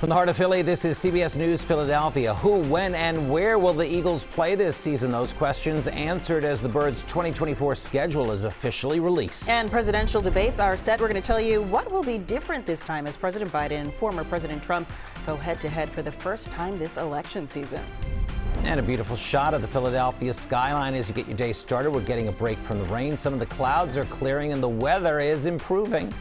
From the heart of Philly, this is CBS News Philadelphia. Who, when, and where will the Eagles play this season? Those questions answered as the Birds' 2024 schedule is officially released. And presidential debates are set. We're going to tell you what will be different this time as President Biden and former President Trump go head-to-head for the first time this election season. And a beautiful shot of the Philadelphia skyline as you get your day started. We're getting a break from the rain. Some of the clouds are clearing and the weather is improving.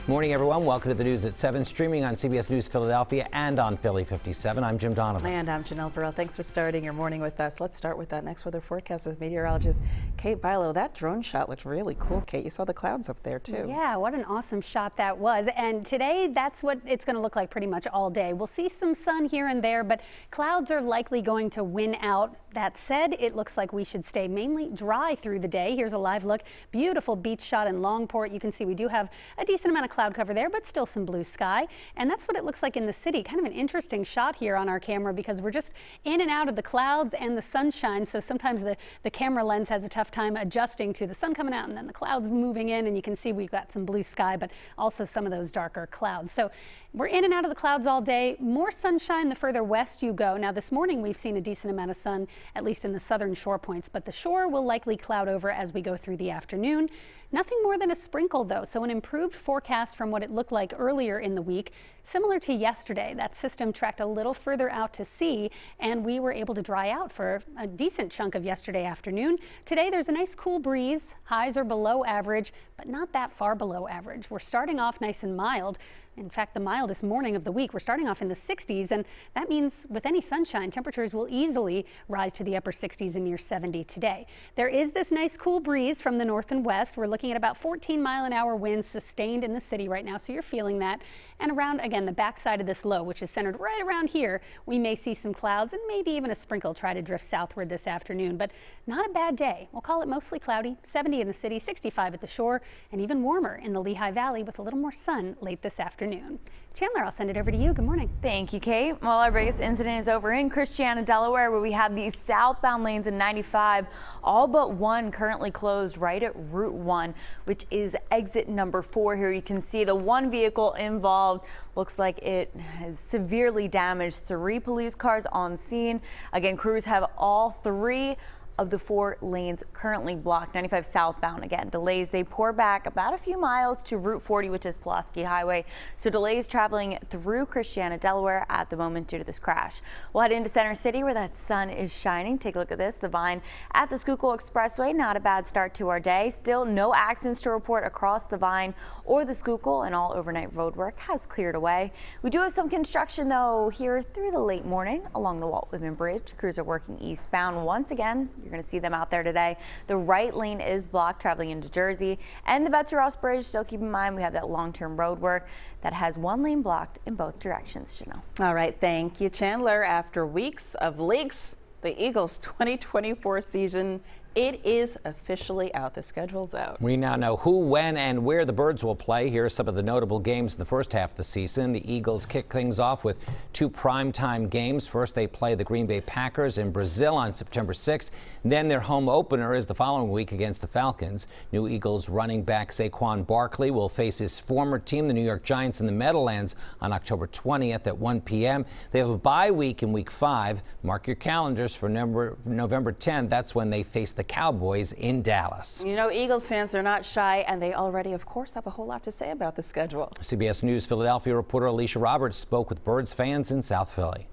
Morning, everyone. Welcome to the news at 7, streaming on CBS News Philadelphia and on Philly 57. I'm Jim Donovan. And I'm Janelle Burrell. Thanks for starting your morning with us. Let's start with that next weather forecast with meteorologist Kate Bilo. That drone shot looked really cool, Kate. You saw the clouds up there, too. Yeah, what an awesome shot that was. And today, that's what it's going to look like pretty much all day. We'll see some sun here and there, but clouds are likely going to win out. That said, it looks like we should stay mainly dry through the day. Here's a live look. Beautiful beach shot in Longport. You can see we do have a decent amount of cloud cover there, but still some blue sky. And that's what it looks like in the city. Kind of an interesting shot here on our camera because we're just in and out of the clouds and the sunshine. So sometimes the camera lens has a tough time adjusting to the sun coming out and then the clouds moving in. And you can see we've got some blue sky, but also some of those darker clouds. So we're in and out of the clouds all day. More sunshine the further west you go. Now this morning we've seen a decent amount of sun, at least in the southern shore points, but the shore will likely cloud over as we go through the afternoon. Nothing more than a sprinkle though, so an improved forecast from what it looked like earlier in the week. Similar to yesterday, that system tracked a little further out to sea and we were able to dry out for a decent chunk of yesterday afternoon. Today there's a nice cool breeze. Highs are below average, but not that far below average. We're starting off nice and mild. In fact, the mildest morning of the week, we're starting off in the 60s, and that means with any sunshine, temperatures will easily rise to the upper 60s and near 70 today. There is this nice cool breeze from the north and west. We're looking at about 14-mile-an-hour winds sustained in the city right now, so you're feeling that. And around, again, the backside of this low, which is centered right around here, we may see some clouds and maybe even a sprinkle try to drift southward this afternoon, but not a bad day. We'll call it mostly cloudy, 70 in the city, 65 at the shore, and even warmer in the Lehigh Valley with a little more sun late this afternoon. Chandler, I'll send it over to you. Good morning. Thank you, Kate. Well, our biggest incident is over in Christiana, Delaware, where we have these southbound lanes in 95, all but one currently closed right at Route 1, which is exit number 4. Here you can see the one vehicle involved looks like it has severely damaged. 3 police cars on scene. Again, crews have all 3 of the 4 lanes currently blocked. 95 southbound, again, delays. They pour back about a few miles to Route 40, which is Pulaski Highway. So delays traveling through Christiana, Delaware at the moment due to this crash. We'll head into Center City where that sun is shining. Take a look at this. The Vine at the Schuylkill Expressway. Not a bad start to our day. Still no accidents to report across the Vine or the Schuylkill, and all overnight road work has cleared away. We do have some construction though here through the late morning along the Walt Whitman Bridge. Crews are working eastbound once again. You're going to see them out there today. The right lane is blocked traveling into Jersey, and the Betsy Ross Bridge. Still keep in mind we have that long-term road work that has 1 lane blocked in both directions. Janelle. All right, thank you, Chandler. After weeks of leaks, the Eagles' 2024 season, it is officially out. The schedule's out. We now know who, when, and where the Birds will play. Here are some of the notable games in the first half of the season. The Eagles kick things off with 2 primetime games. First, they play the Green Bay Packers in Brazil on September 6th. Then their home opener is the following week against the Falcons. New Eagles running back Saquon Barkley will face his former team, the New York Giants, in the Meadowlands on October 20th at 1 p.m. They have a bye week in Week 5. Mark your calendars for November 10th. That's when they face the Cowboys in Dallas. You know, Eagles fans are not shy, and they already, of course, have a whole lot to say about the schedule. CBS News Philadelphia reporter Alicia Roberts spoke with Birds fans in South Philly.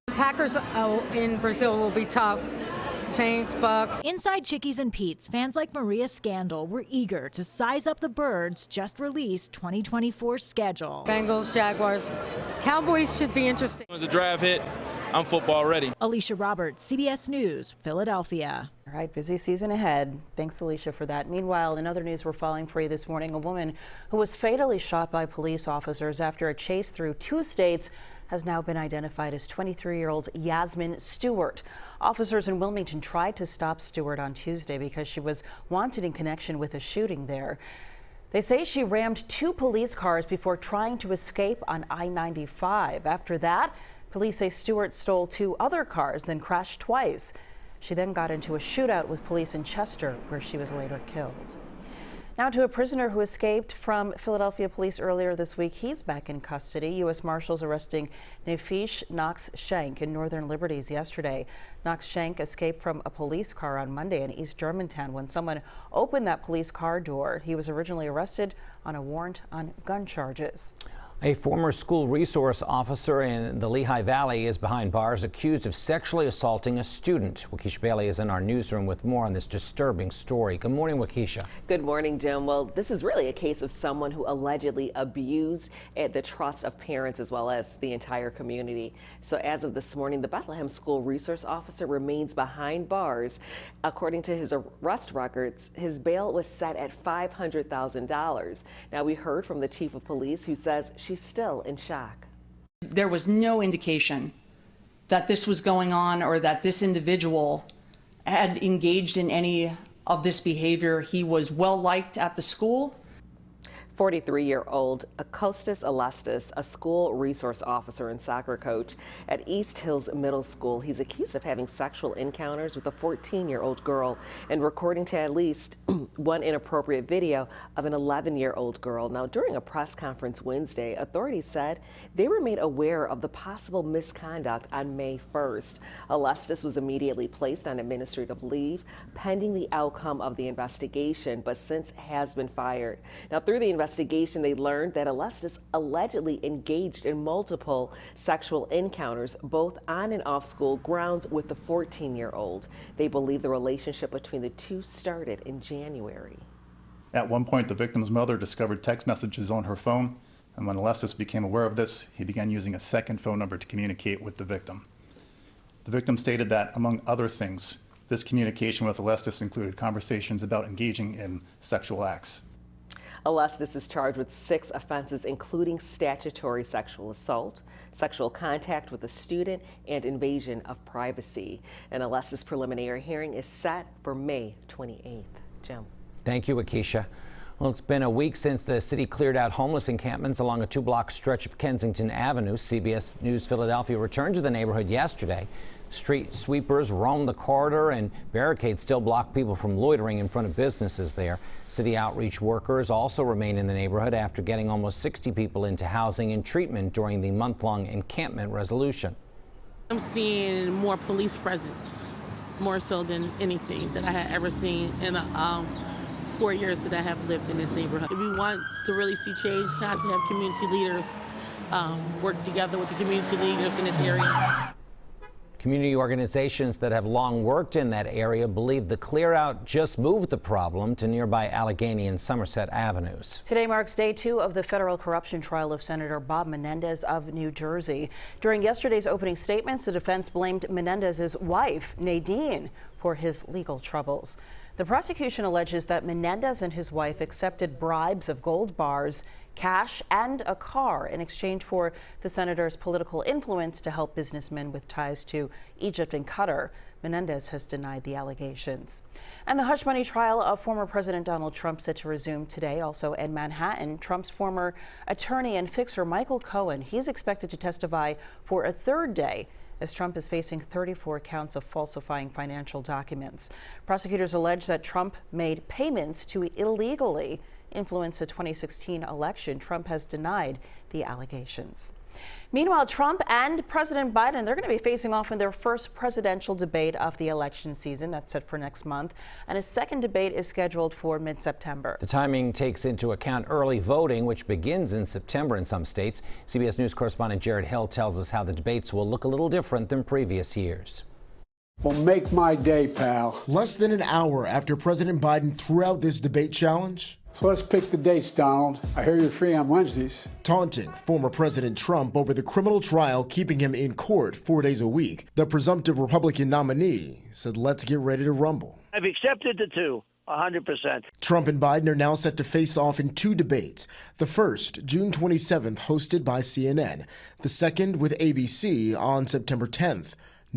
Packers in Brazil will be tough. Saints, Bucks. Inside Chickies and Pete's, fans like Maria Scandal were eager to size up the Birds' just released 2024 schedule. Bengals, Jaguars. Cowboys should be interesting. As the draft hits, I'm football ready. Alicia Roberts, CBS News, Philadelphia. All right, busy season ahead. Thanks, Alicia, for that. Meanwhile, in other news we're following for you this morning, a woman who was fatally shot by police officers after a chase through 2 states has now been identified as 23-year-old Yasmin Stewart. Officers in Wilmington tried to stop Stewart on Tuesday because she was wanted in connection with a shooting there. They say she rammed 2 police cars before trying to escape on I-95. After that, police say Stewart stole 2 other cars, then crashed twice. She then got into a shootout with police in Chester, where she was later killed. Now to a prisoner who escaped from Philadelphia police earlier this week. He's back in custody. U.S. Marshals arresting Nefesh Knox-Schenk in Northern Liberties yesterday. Knox-Schenk escaped from a police car on Monday in East Germantown when someone opened that police car door. He was originally arrested on a warrant on gun charges. A former school resource officer in the Lehigh Valley is behind bars accused of sexually assaulting a student. Waukesha Bailey is in our newsroom with more on this disturbing story. Good morning, Waukesha. Good morning, Jim. Well, this is really a case of someone who allegedly abused the trust of parents as well as the entire community. So as of this morning, the Bethlehem school resource officer remains behind bars. According to his arrest records, his bail was set at $500,000. Now, we heard from the chief of police who says she's still in shock. There was no indication that this was going on or that this individual had engaged in any of this behavior. He was well liked at the school. 43-year-old Acostas Alestis, a school resource officer and soccer coach at East Hills Middle School. He's accused of having sexual encounters with a 14-year-old girl and recording to at least one inappropriate video of an 11-year-old girl. Now, during a press conference Wednesday, authorities said they were made aware of the possible misconduct on May 1st. Alestis was immediately placed on administrative leave pending the outcome of the investigation, but since has been fired. Now, through the investigation, they learned that Alestis allegedly engaged in multiple sexual encounters, both on and off school grounds, with the 14-year-old. They believe the relationship between the two started in January. At one point, the victim's mother discovered text messages on her phone, and when Alestis became aware of this, he began using a second phone number to communicate with the victim. The victim stated that, among other things, this communication with Alestis included conversations about engaging in sexual acts. Alestis is charged with 6 offenses, including statutory sexual assault, sexual contact with a student, and invasion of privacy. An Alestis preliminary hearing is set for May 28th. Jim. Thank you, Waukesha. Well, it's been a week since the city cleared out homeless encampments along a 2-block stretch of Kensington Avenue. CBS News Philadelphia returned to the neighborhood yesterday. Street sweepers roamed the corridor and barricades still block people from loitering in front of businesses there. City outreach workers also remain in the neighborhood after getting almost 60 people into housing and treatment during the month-long encampment resolution. I'm seeing more police presence, more so than anything that I had ever seen in the 4 years that I have lived in this neighborhood. If we want to really see change, we have to have community leaders work together with the community leaders in this area. Community organizations that have long worked in that area believe the clear out just moved the problem to nearby Allegheny and Somerset Avenues. Today marks day 2 of the federal corruption trial of Senator Bob Menendez of New Jersey. During yesterday's opening statements, the defense blamed Menendez's wife, Nadine, for his legal troubles. The prosecution alleges that Menendez and his wife accepted bribes of gold bars, cash, and a car in exchange for the senator's political influence to help businessmen with ties to Egypt and Qatar. Menendez has denied the allegations. And the hush money trial of former President Donald Trump set to resume today. Also in Manhattan, Trump's former attorney and fixer Michael Cohen, he's expected to testify for a 3rd day as Trump is facing 34 counts of falsifying financial documents. Prosecutors allege that Trump made payments to illegally influence the 2016 election. Trump has denied the allegations. Meanwhile, Trump and President Biden, they're going to be facing off in their first presidential debate of the election season. That's set for next month. And a second debate is scheduled for mid-September. The timing takes into account early voting, which begins in September in some states. CBS News correspondent Jared Hill tells us how the debates will look a little different than previous years. Well, make my day, pal. Less than an hour after President Biden threw out this debate challenge. So let's pick the dates, Donald. I hear you're free on Wednesdays. Taunting former President Trump over the criminal trial keeping him in court 4 days a week. The presumptive Republican nominee said, let's get ready to rumble. I've accepted the 2, 100%. Trump and Biden are now set to face off in 2 debates. The first, June 27th, hosted by CNN. The second with ABC on September 10th.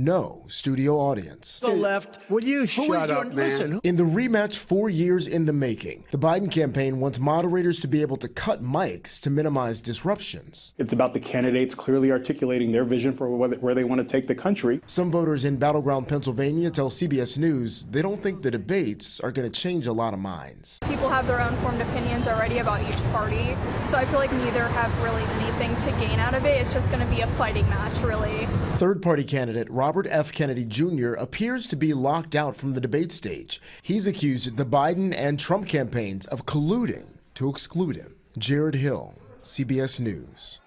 no studio audience. The left, will you shut up, man? Listen. In the rematch 4 years in the making, the Biden campaign wants moderators to be able to cut mics to minimize disruptions. It's about the candidates clearly articulating their vision for where they want to take the country. Some voters in battleground Pennsylvania tell CBS News they don't think the debates are going to change a lot of minds. People have their own formed opinions already about each party, so I feel like neither have really anything to gain out of it. It's just going to be a fighting match, really. Third-party candidate Robert F. Kennedy Jr. appears to be locked out from the debate stage. He's accused the Biden and Trump campaigns of colluding to exclude him. Jared Hill, CBS News.